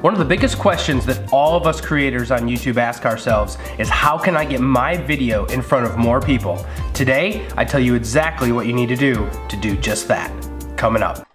One of the biggest questions that all of us creators on YouTube ask ourselves is, how can I get my video in front of more people? Today, I tell you exactly what you need to do just that. Coming up.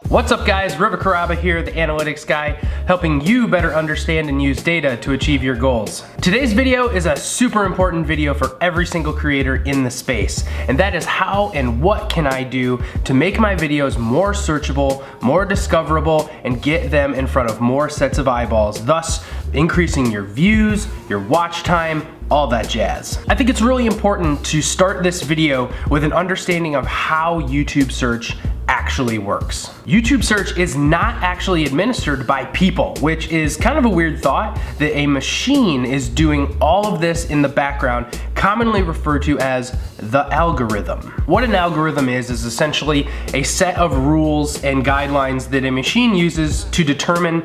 What's up guys, River Caraba here, the analytics guy, helping you better understand and use data to achieve your goals. Today's video is a super important video for every single creator in the space, and that is how and what can I do to make my videos more searchable, more discoverable, and get them in front of more sets of eyeballs, thus increasing your views, your watch time, all that jazz. I think it's really important to start this video with an understanding of how YouTube search actually works. YouTube search is not actually administered by people, which is kind of a weird thought, that a machine is doing all of this in the background, commonly referred to as the algorithm. What an algorithm is essentially a set of rules and guidelines that a machine uses to determine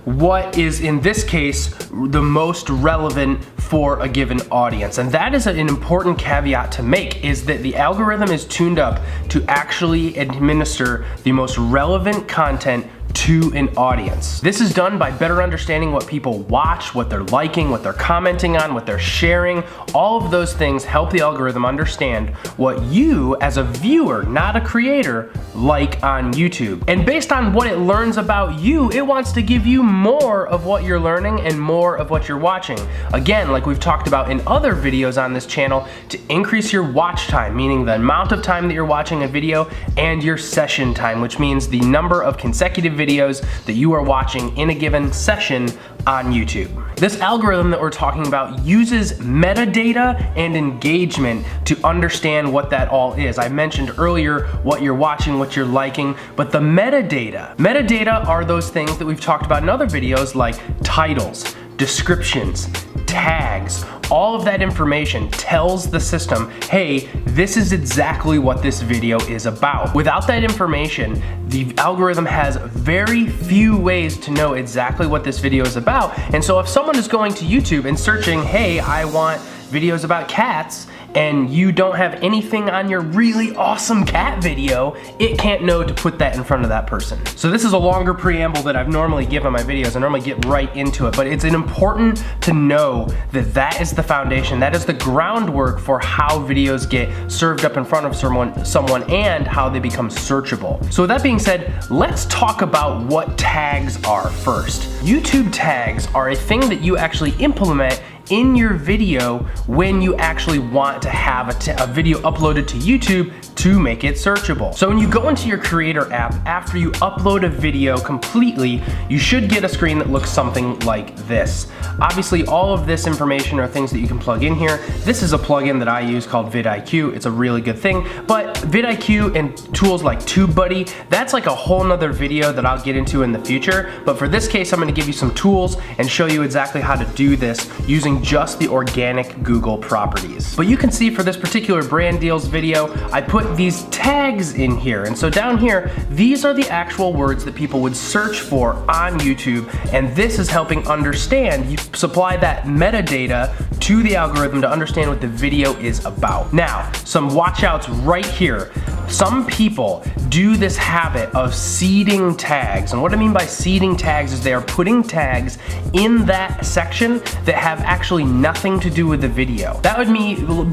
what is, in this case, the most relevant for a given audience. And that is an important caveat to make, is that the algorithm is tuned up to actually administer the most relevant content to an audience. This is done by better understanding what people watch, what they're liking, what they're commenting on, what they're sharing. All of those things help the algorithm understand what you, as a viewer, not a creator, like on YouTube. And based on what it learns about you, it wants to give you more of what you're learning and more of what you're watching. Again, like we've talked about in other videos on this channel, to increase your watch time, meaning the amount of time that you're watching a video, and your session time, which means the number of consecutive videos that you are watching in a given session on YouTube. This algorithm that we're talking about uses metadata and engagement to understand what that all is. I mentioned earlier what you're watching, what you're liking, but the metadata are those things that we've talked about in other videos, like titles, descriptions, tags. All of that information tells the system, hey, this is exactly what this video is about. Without that information, the algorithm has very few ways to know exactly what this video is about. And so if someone is going to YouTube and searching, hey, I want videos about cats, and you don't have anything on your really awesome cat video, it can't know to put that in front of that person. So this is a longer preamble that I've normally give on my videos. I normally get right into it, but it's important to know that that is the foundation, that is the groundwork for how videos get served up in front of someone and how they become searchable. So with that being said, let's talk about what tags are first. YouTube tags are a thing that you actually implement in your video when you actually want to have a video uploaded to YouTube to make it searchable. So when you go into your creator app, after you upload a video completely, you should get a screen that looks something like this. Obviously, all of this information are things that you can plug in here. This is a plugin that I use called vidIQ. It's a really good thing, but vidIQ and tools like TubeBuddy, that's like a whole nother video that I'll get into in the future. But for this case, I'm gonna give you some tools and show you exactly how to do this using just the organic Google properties. But you can see for this particular brand deals video, I put these tags in here. And so down here, these are the actual words that people would search for on YouTube. And this is helping understand, you supply that metadata to the algorithm to understand what the video is about. Now, some watch outs right here. Some people do this habit of seeding tags. And what I mean by seeding tags is they are putting tags in that section that have actually nothing to do with the video. That would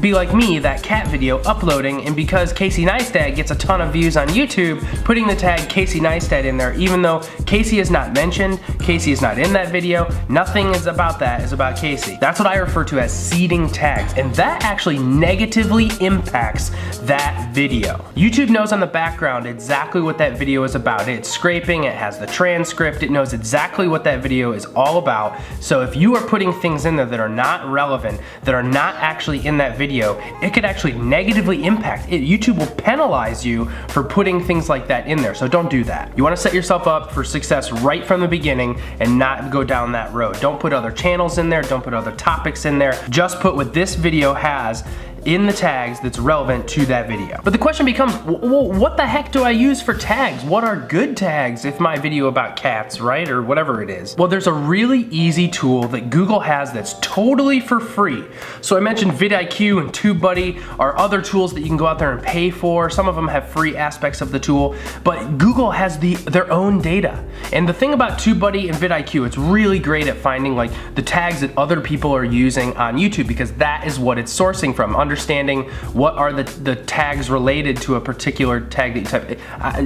be like me, that cat video uploading, and because Casey Neistat gets a ton of views on YouTube, putting the tag Casey Neistat in there, even though Casey is not mentioned, Casey is not in that video, nothing is about that, is about Casey. That's what I refer to as seeding tags, and that actually negatively impacts that video. YouTube knows on the background exactly what that video is about. It's scraping, it has the transcript, it knows exactly what that video is all about. So if you are putting things in there that are not relevant, that are not actually in that video, it could actually negatively impact it. YouTube will penalize you for putting things like that in there, so don't do that. You want to set yourself up for success right from the beginning and not go down that road. Don't put other channels in there, don't put other topics in there, just put what this video has in the tags that's relevant to that video. But the question becomes, well, what the heck do I use for tags? What are good tags if my video about cats, right? Or whatever it is. Well, there's a really easy tool that Google has that's totally for free. So I mentioned vidIQ and TubeBuddy are other tools that you can go out there and pay for. Some of them have free aspects of the tool, but Google has their own data. And the thing about TubeBuddy and vidIQ, it's really great at finding like the tags that other people are using on YouTube, because that is what it's sourcing from. Understanding what are the tags related to a particular tag that you type.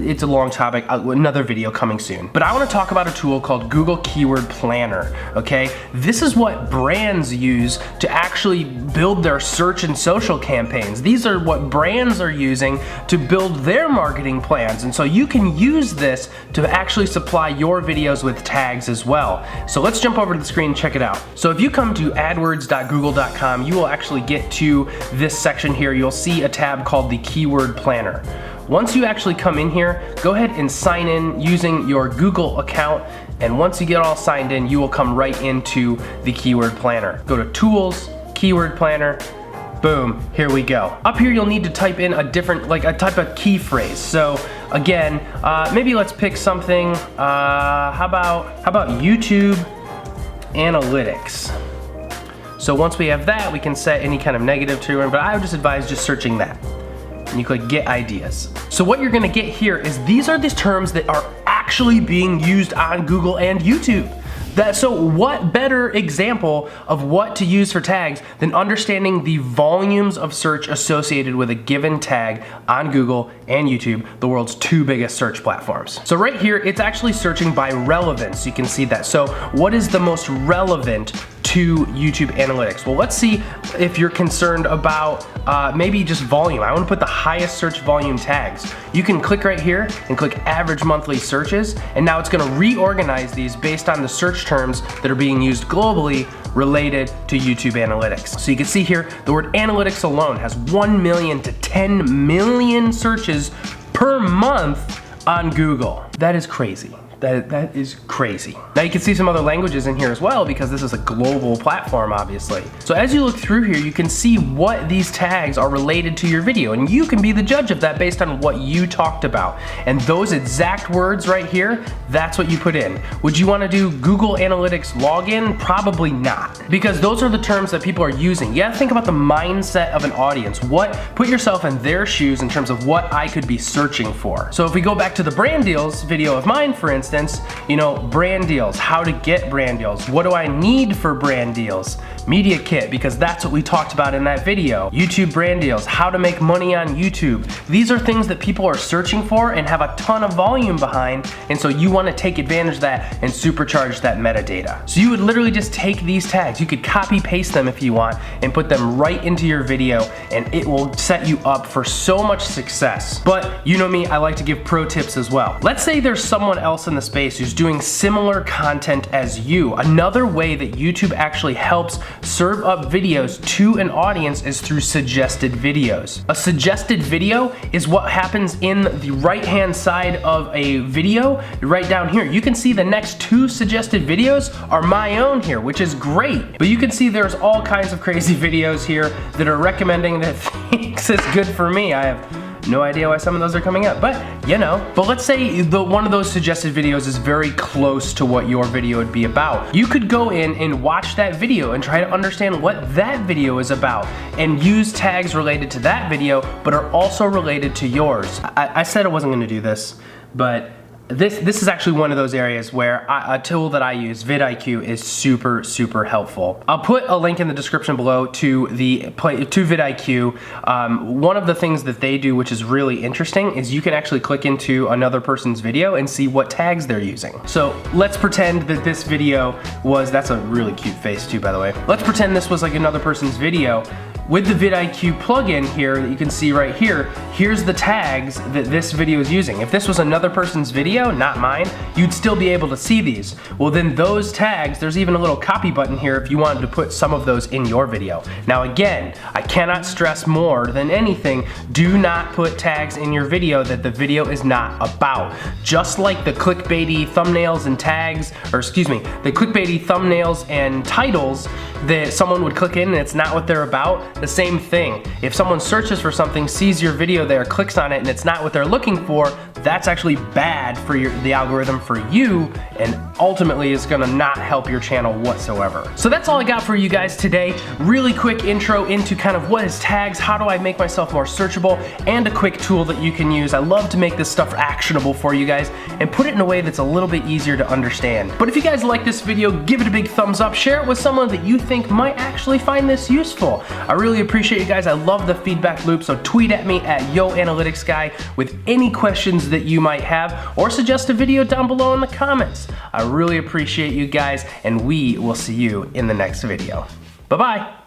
It's a long topic, another video coming soon. But I want to talk about a tool called Google Keyword Planner, okay? This is what brands use to actually build their search and social campaigns. These are what brands are using to build their marketing plans. And so you can use this to actually supply your videos with tags as well. So let's jump over to the screen and check it out. So if you come to adwords.google.com, you will actually get to this section here. You'll see a tab called the Keyword Planner. Once you actually come in here, go ahead and sign in using your Google account. And once you get all signed in, you will come right into the Keyword Planner. Go to Tools, Keyword Planner, boom, here we go. Up here you'll need to type in a different, like a type of key phrase. So again, maybe let's pick something, how about YouTube Analytics. So once we have that, we can set any kind of negative to it, but I would just advise just searching that. And you click Get Ideas. So what you're gonna get here is these are the terms that are actually being used on Google and YouTube. So what better example of what to use for tags than understanding the volumes of search associated with a given tag on Google and YouTube, the world's two biggest search platforms. So right here, it's actually searching by relevance. You can see that. So what is the most relevant to YouTube Analytics? Well, let's see if you're concerned about maybe just volume. I want to put the highest search volume tags. You can click right here and click average monthly searches, and now it's going to reorganize these based on the search terms that are being used globally related to YouTube Analytics. So you can see here the word analytics alone has 1 million to 10 million searches per month on Google. That is crazy. That is crazy. Now you can see some other languages in here as well, because this is a global platform, obviously. So as you look through here, you can see what these tags are related to your video, and you can be the judge of that based on what you talked about. And those exact words right here, that's what you put in. Would you want to do Google Analytics login? Probably not, because those are the terms that people are using. You gotta think about the mindset of an audience. Put yourself in their shoes in terms of what I could be searching for. So if we go back to the brand deals video of mine, for instance, you know, brand deals, how to get brand deals, what do I need for brand deals, media kit, because that's what we talked about in that video, YouTube brand deals, how to make money on YouTube. These are things that people are searching for and have a ton of volume behind, and so you want to take advantage of that and supercharge that metadata. So you would literally just take these tags, you could copy paste them if you want, and put them right into your video, and it will set you up for so much success. But you know me, I like to give pro tips as well. Let's say there's someone else in the space who's doing similar content as you. Another way that YouTube actually helps serve up videos to an audience is through suggested videos. A suggested video is what happens in the right-hand side of a video, right down here. You can see the next 2 suggested videos are my own here, which is great. But you can see there's all kinds of crazy videos here that are recommending that things is good for me. I have no idea why some of those are coming up, but you know. But let's say one of those suggested videos is very close to what your video would be about. You could go in and watch that video and try to understand what that video is about and use tags related to that video, but are also related to yours. I said I wasn't gonna do this, but this is actually one of those areas where a tool that I use, vidIQ, is super helpful. I'll put a link in the description below to vidIQ. One of the things that they do, which is really interesting, is you can actually click into another person's video and see what tags they're using. So let's pretend that this video was, that's a really cute face too, by the way. Let's pretend this was like another person's video. With the vidIQ plugin here that you can see right here, here's the tags that this video is using. If this was another person's video, not mine, you'd still be able to see these. Well, then those tags, there's even a little copy button here if you wanted to put some of those in your video. Now again, I cannot stress more than anything, do not put tags in your video that the video is not about. Just like the clickbaity thumbnails and tags, or excuse me, the clickbaity thumbnails and titles that someone would click in and it's not what they're about, The same thing. If someone searches for something, sees your video there, clicks on it, and it's not what they're looking for, that's actually bad for the algorithm for you, and ultimately is gonna not help your channel whatsoever. So that's all I got for you guys today. Really quick intro into kind of what is tags, how do I make myself more searchable, and a quick tool that you can use. I love to make this stuff actionable for you guys and put it in a way that's a little bit easier to understand. But if you guys like this video, give it a big thumbs up, share it with someone that you think might actually find this useful. I really appreciate you guys. I love the feedback loop, so tweet at me at YoAnalyticsGuy with any questions that you might have, or suggest a video down below in the comments. I really appreciate you guys, and we will see you in the next video. Bye-bye.